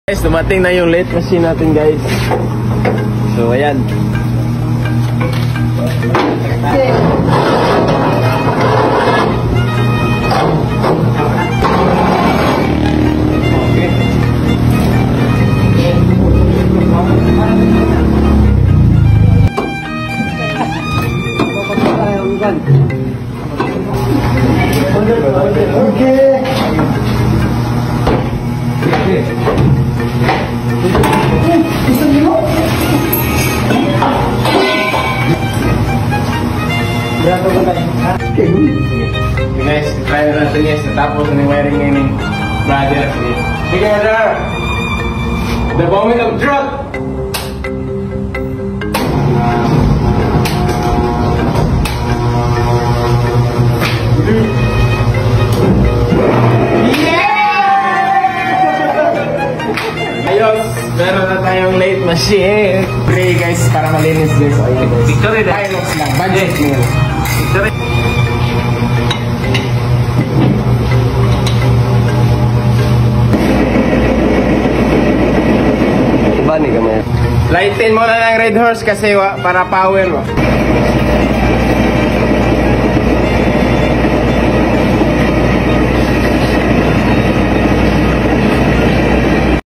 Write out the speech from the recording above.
Guys, dumating na yung late machine natin, guys. So, ayan. Guys, try na natin guys. Natapos na yung wiring ngayon ng brother. Together! The moment of truth! Ayos! Meron na tayong late machine. Pray guys, para malinis guys. Victory lang. Budget meal. Victory. Bani kami. Lightin mo na ng Red Horse kasi para power mo.